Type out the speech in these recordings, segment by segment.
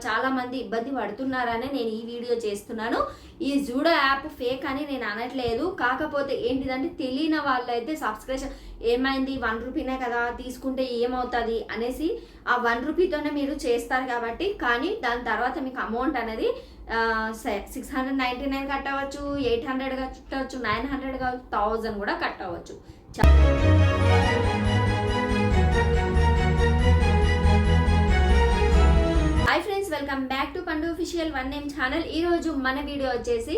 చాలా మంది ఇబ్బంది పడుతున్నారనే నేను ఈ వీడియో చేస్తున్నాను. ఈ జూడో యాప్ ఫేక్ అని నేను అనట్లేదు. కాకపోతే ఏంటిదంటే తెలియని వాళ్ళైతే సబ్స్క్రిప్షన్ ఏమైంది 1 రూపీనే కదా తీసుకుంటే ఏమవుతుంది అనేసి ఆ 1 రూపీతోనే మీరు చేస్తారు కాబట్టి, కానీ దాని తర్వాత మీకు అమౌంట్ అనేది 699 కట్టవచ్చు, 800 కట్టవచ్చు, 900 కావచ్చు, 1000 కూడా కట్టవచ్చు. Hi friends, welcome back to పండు అఫీషియల్ వన్ నేమ్ ఛానల్. ఈరోజు మన వీడియో వచ్చేసి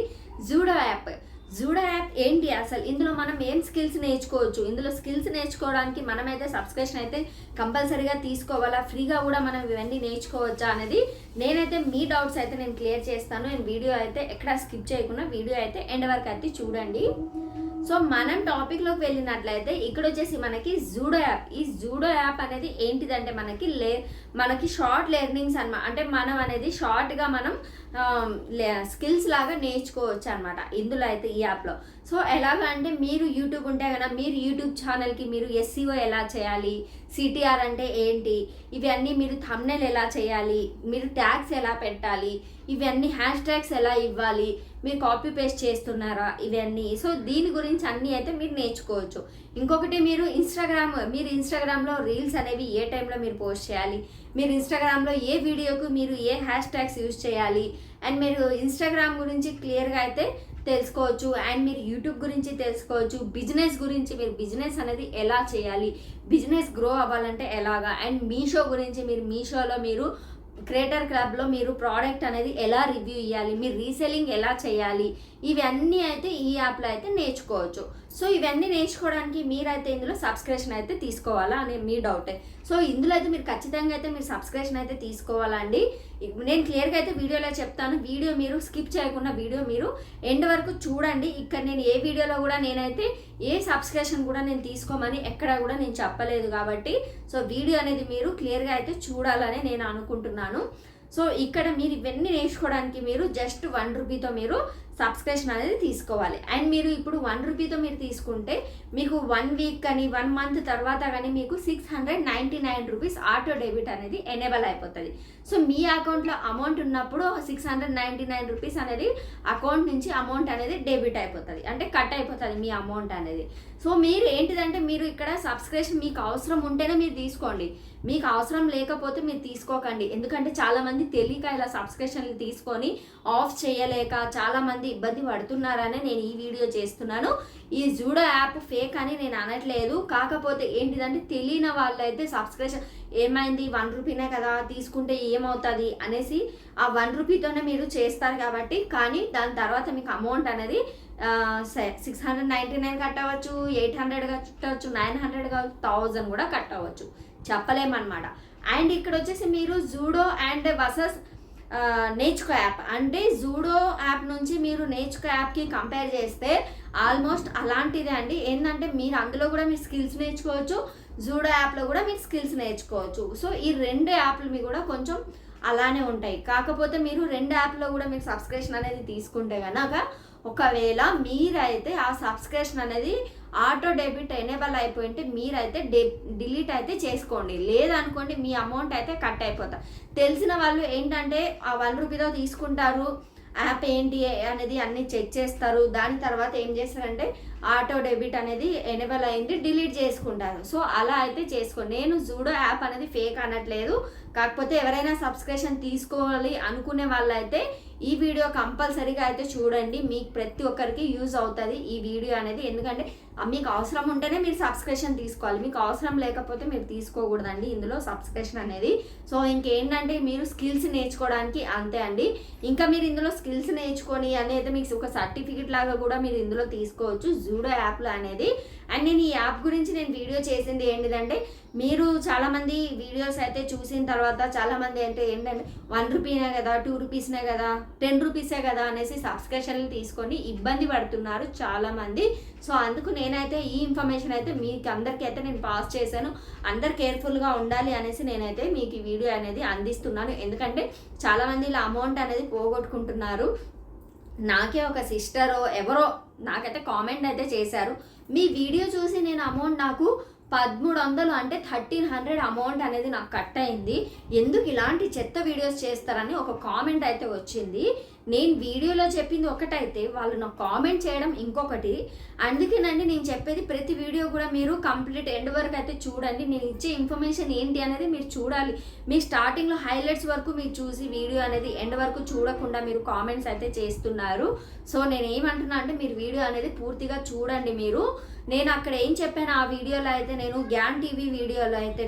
జూడో యాప్. జూడో యాప్ ఏంటి అసలు, ఇందులో మనం ఏం స్కిల్స్ నేర్చుకోవచ్చు, ఇందులో స్కిల్స్ నేర్చుకోవడానికి మనమైతే సబ్స్క్రిప్షన్ అయితే కంపల్సరీగా తీసుకోవాలా, ఫ్రీగా కూడా మనం ఇవన్నీ నేర్చుకోవచ్చా అనేది నేనైతే మీ డౌట్స్ అయితే నేను క్లియర్ చేస్తాను. నేను వీడియో అయితే ఎక్కడ స్కిప్ చేయకుండా వీడియో అయితే ఎండ్ వరకు అయితే చూడండి. సో మనం టాపిక్లోకి వెళ్ళినట్లయితే ఇక్కడ వచ్చేసి మనకి జూడో యాప్. ఈ జూడో యాప్ అనేది ఏంటిదంటే మనకి షార్ట్ లెర్నింగ్స్ అనమాట. అంటే మనం అనేది షార్ట్గా మనం స్కిల్స్ లాగా నేర్చుకోవచ్చు అనమాట ఇందులో అయితే ఈ యాప్లో. సో ఎలాగంటే మీరు యూట్యూబ్ ఉంటే కనుక మీరు యూట్యూబ్ ఛానల్కి మీరు SEO ఎలా చేయాలి, CTR అంటే ఏంటి, ఇవన్నీ మీరు థంబ్నెయిల్ ఎలా చేయాలి, మీరు ట్యాగ్స్ ఎలా పెట్టాలి, ఇవన్నీ హ్యాష్ ట్యాగ్స్ ఎలా ఇవ్వాలి, మీరు కాపీ పేస్ట్ చేస్తున్నారా, ఇవన్నీ. సో దీని గురించి అన్నీ అయితే మీరు నేర్చుకోవచ్చు. ఇంకొకటి మీరు ఇన్స్టాగ్రామ్లో రీల్స్ అనేవి ఏ టైంలో మీరు పోస్ట్ చేయాలి, మీరు ఇన్స్టాగ్రామ్లో ఏ వీడియోకు మీరు ఏ హ్యాష్ ట్యాగ్స్ యూజ్ చేయాలి, అండ్ మీరు ఇన్స్టాగ్రామ్ గురించి క్లియర్గా అయితే తెలుసుకోవచ్చు. అండ్ మీరు యూట్యూబ్ గురించి తెలుసుకోవచ్చు. బిజినెస్ గురించి మీరు బిజినెస్ అనేది ఎలా చేయాలి, బిజినెస్ గ్రో అవ్వాలంటే ఎలాగా, అండ్ మీషో గురించి మీరు మీషోలో మీరు క్రియేటర్ క్లబ్లో మీరు ప్రోడక్ట్ అనేది ఎలా రివ్యూ ఇవ్వాలి, మీరు రీసెల్లింగ్ ఎలా చేయాలి, ఇవన్నీ అయితే ఈ యాప్లో అయితే నేర్చుకోవచ్చు. సో ఇవన్నీ నేర్చుకోవడానికి మీరైతే ఇందులో సబ్స్క్రిప్షన్ అయితే తీసుకోవాలా అనే మీ డౌటే. సో ఇందులో అయితే మీరు ఖచ్చితంగా అయితే మీరు సబ్స్క్రిప్షన్ అయితే తీసుకోవాలండి. నేను క్లియర్గా అయితే వీడియోలో చెప్తాను. వీడియో మీరు స్కిప్ చేయకుండా వీడియో మీరు ఎండ్ వరకు చూడండి. ఇక్కడ నేను ఏ వీడియోలో కూడా నేనైతే ఏ సబ్స్క్రిప్షన్ కూడా నేను తీసుకోమని ఎక్కడ కూడా నేను చెప్పలేదు కాబట్టి, సో వీడియో అనేది మీరు క్లియర్గా అయితే చూడాలని నేను అనుకుంటున్నాను. సో ఇక్కడ మీరు ఇవన్నీ నేర్చుకోవడానికి మీరు జస్ట్ 1 రూపీతో మీరు సబ్స్క్రిప్షన్ అనేది తీసుకోవాలి. అండ్ మీరు ఇప్పుడు 1 రూపీతో మీరు తీసుకుంటే మీకు 1 వీక్ కానీ 1 మంత్ తర్వాత కానీ మీకు 699 రూపీస్ ఆటో డెబిట్ అనేది ఎనేబుల్ అయిపోతుంది. సో మీ అకౌంట్లో అమౌంట్ ఉన్నప్పుడు 699 రూపీస్ అనేది అకౌంట్ నుంచి అమౌంట్ అనేది డెబిట్ అయిపోతుంది, అంటే కట్ అయిపోతుంది మీ అమౌంట్ అనేది. సో మీరు ఏంటిదంటే మీరు ఇక్కడ సబ్స్క్రిప్షన్ మీకు అవసరం ఉంటేనే మీరు తీసుకోండి, మీకు అవసరం లేకపోతే మీరు తీసుకోకండి. ఎందుకంటే చాలామంది తెలియక ఇలా సబ్స్క్రిప్షన్లు తీసుకొని ఆఫ్ చేయలేక చాలామంది ఇబ్బంది పడుతున్నారనే నేను ఈ వీడియో చేస్తున్నాను. ఈ జూడో యాప్ ఫేక్ అని నేను అనట్లేదు. కాకపోతే ఏంటిదంటే తెలియని వాళ్ళైతే సబ్స్క్రిప్షన్ ఏమైంది 1 రూపీనే కదా తీసుకుంటే ఏమవుతుంది అనేసి ఆ 1 రూపీతోనే మీరు చేస్తారు కాబట్టి, కానీ దాని తర్వాత మీకు అమౌంట్ అనేది 699 కట్టవచ్చు, 800 కట్టవచ్చు, 900 కావచ్చు, 1000 కూడా కట్టవచ్చు, చెప్పలేమన్నమాట. అండ్ ఇక్కడ వచ్చేసి మీరు జూడో అండ్ వర్సెస్ నేర్చుకో యాప్, అంటే జూడో యాప్ నుంచి మీరు నేర్చుకో యాప్కి కంపేర్ చేస్తే ఆల్మోస్ట్ అలాంటిదే అండి. ఏంటంటే మీరు అందులో కూడా మీరు స్కిల్స్ నేర్చుకోవచ్చు, జూడో యాప్లో కూడా మీరు స్కిల్స్ నేర్చుకోవచ్చు. సో ఈ 2 యాప్లు మీ కూడా కొంచెం అలానే ఉంటాయి. కాకపోతే మీరు 2 యాప్లో కూడా మీరు సబ్స్క్రిప్షన్ అనేది తీసుకుంటే కనుక ఒకవేళ మీరైతే ఆ సబ్స్క్రిప్షన్ అనేది ఆటో డెబిట్ ఎనేబుల్ అయిపోయింటే మీరైతే డిలీట్ అయితే చేసుకోండి. లేదనుకోండి మీ అమౌంట్ అయితే కట్ అయిపోతుంది. తెలిసిన వాళ్ళు ఏంటంటే ఆ 1 రూపీతో తీసుకుంటారు, యాప్ ఏంటి అనేది అన్నీ చెక్ చేస్తారు, దాని తర్వాత ఏం చేస్తారంటే ఆటో డెబిట్ అనేది ఎనేబుల్ అయింది డిలీట్ చేసుకుంటారు. సో అలా అయితే చేసుకోండి. నేను జూడో యాప్ అనేది ఫేక్ అనట్లేదు. కాకపోతే ఎవరైనా సబ్స్క్రిప్షన్ తీసుకోవాలి అనుకునే వాళ్ళైతే ఈ వీడియో కంపల్సరీగా అయితే చూడండి, మీకు ప్రతి ఒక్కరికి యూజ్ అవుతుంది ఈ వీడియో అనేది. ఎందుకంటే మీకు అవసరం ఉంటేనే మీరు సబ్స్క్రిప్షన్ తీసుకోవాలి, మీకు అవసరం లేకపోతే మీరు తీసుకోకూడదండి ఇందులో సబ్స్క్రిప్షన్ అనేది. సో ఇంకేంటంటే మీరు స్కిల్స్ నేర్చుకోవడానికి అంతే అండి. ఇంకా మీరు ఇందులో స్కిల్స్ నేర్చుకొని అనేది మీకు ఒక సర్టిఫికెట్ లాగా కూడా మీరు ఇందులో తీసుకోవచ్చు జూడో యాప్లో అనేది. అండ్ నేను ఈ యాప్ గురించి నేను వీడియో చేసింది ఏంటిదంటే, మీరు చాలామంది వీడియోస్ అయితే చూసిన తర్వాత చాలామంది అంటే ఏంటంటే 1 రూపీనే కదా, 2 రూపీస్నే కదా, 10 రూపీసే కదా అనేసి సబ్స్క్రిప్షన్లు తీసుకొని ఇబ్బంది పడుతున్నారు చాలామంది. సో అందుకు నేనైతే ఈ ఇన్ఫర్మేషన్ అయితే మీకు అందరికీ అయితే నేను పాస్ చేశాను. అందరు కేర్ఫుల్గా ఉండాలి అనేసి నేనైతే మీకు ఈ వీడియో అనేది అందిస్తున్నాను. ఎందుకంటే చాలామంది ఇలా అమౌంట్ అనేది పోగొట్టుకుంటున్నారు. నాకే ఒక సిస్టరో ఎవరో నాకైతే కామెంట్ అయితే చేశారు, మీ వీడియో చూసి నేను అమౌంట్ నాకు 1300 అంటే 1300 అమౌంట్ అనేది నాకు కట్ అయింది. ఎందుకు ఇలాంటి చెత్త వీడియోస్ చేస్తారని ఒక కామెంట్ అయితే వచ్చింది. నేను వీడియోలో చెప్పింది ఒకటైతే వాళ్ళు నాకు కామెంట్ చేయడం ఇంకొకటి. అందుకేనండి నేను చెప్పేది ప్రతి వీడియో కూడా మీరు కంప్లీట్ ఎండ్ వరకు అయితే చూడండి. నేను ఇచ్చే ఇన్ఫర్మేషన్ ఏంటి అనేది మీరు చూడాలి. మీ స్టార్టింగ్లో హైలైట్స్ వరకు మీరు చూసి వీడియో అనేది ఎండ్ వరకు చూడకుండా మీరు కామెంట్స్ అయితే చేస్తున్నారు. సో నేను ఏమంటున్నా అంటే మీరు వీడియో అనేది పూర్తిగా చూడండి. నేను అక్కడ ఏం చెప్పాను ఆ వీడియోలో అయితే, నేను గ్యాన్ టీవీ వీడియోలో అయితే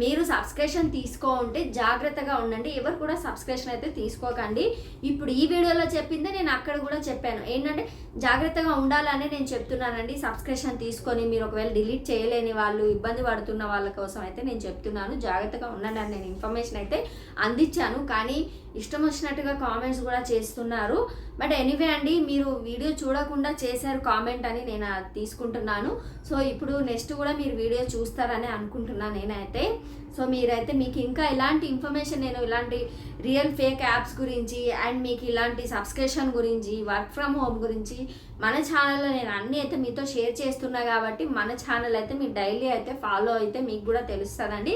మీరు సబ్స్క్రిప్షన్ తీసుకోంటే జాగ్రత్తగా ఉండండి, ఎవరు కూడా సబ్స్క్రిప్షన్ అయితే తీసుకోకండి. ఇప్పుడు ఈ వీడియోలో చెప్పిందే నేను అక్కడ కూడా చెప్పాను. ఏంటంటే జాగ్రత్తగా ఉండాలని నేను చెప్తున్నానండి. సబ్స్క్రిప్షన్ తీసుకొని మీరు ఒకవేళ డిలీట్ చేయలేని వాళ్ళు, ఇబ్బంది పడుతున్న వాళ్ళ కోసం అయితే నేను చెప్తున్నాను, జాగ్రత్తగా ఉండండి అని నేను ఇన్ఫర్మేషన్ అయితే అందించాను. కానీ ఇష్టం వచ్చినట్టుగా కామెంట్స్ కూడా చేస్తున్నారు. బట్ ఎనీవే అండి, మీరు వీడియో చూడకుండా చేశారు కామెంట్ అని నేను తీసుకుంటున్నాను. సో ఇప్పుడు నెక్స్ట్ కూడా మీరు వీడియో చూస్తారని అనుకుంటున్నాను నేనైతే. సో మీకు ఇంకా ఇలాంటి ఇన్ఫర్మేషన్, నేను ఇలాంటి రియల్ ఫేక్ యాప్స్ గురించి అండ్ మీకు ఇలాంటి సబ్స్క్రిప్షన్ గురించి, వర్క్ ఫ్రమ్ హోమ్ గురించి మన ఛానల్లో నేను అన్నీ అయితే మీతో షేర్ చేస్తున్నా కాబట్టి మన ఛానల్ అయితే మీరు డైలీ అయితే ఫాలో అయితే మీకు కూడా తెలుస్తుందండి.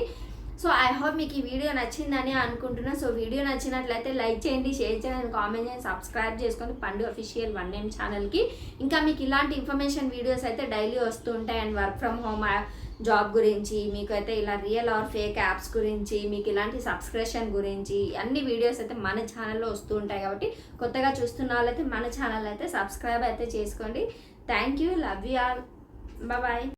సో ఐ హోప్ మీకు ఈ వీడియో నచ్చిందని అనుకుంటున్నా. సో వీడియో నచ్చినట్లయితే లైక్ చేయండి, షేర్ చేయండి, కామెంట్ చేయండి, సబ్స్క్రైబ్ చేసుకొని పండు అఫీషియల్ 1M ఛానల్కి. ఇంకా మీకు ఇలాంటి ఇన్ఫర్మేషన్ వీడియోస్ అయితే డైలీ వస్తూ ఉంటాయి. And work from home job గురించి, మీకు అయితే ఇలా రియల్ ఆర్ ఫేక్ యాప్స్ గురించి, మీకు ఇలాంటి సబ్స్క్రిప్షన్ గురించి అన్ని వీడియోస్ అయితే మన ఛానల్లో వస్తూ ఉంటాయి. కాబట్టి కొత్తగా చూస్తున్న వాళ్ళైతే మన ఛానల్ అయితే సబ్స్క్రైబ్ అయితే చేసుకోండి. Thank you, love you all, bye.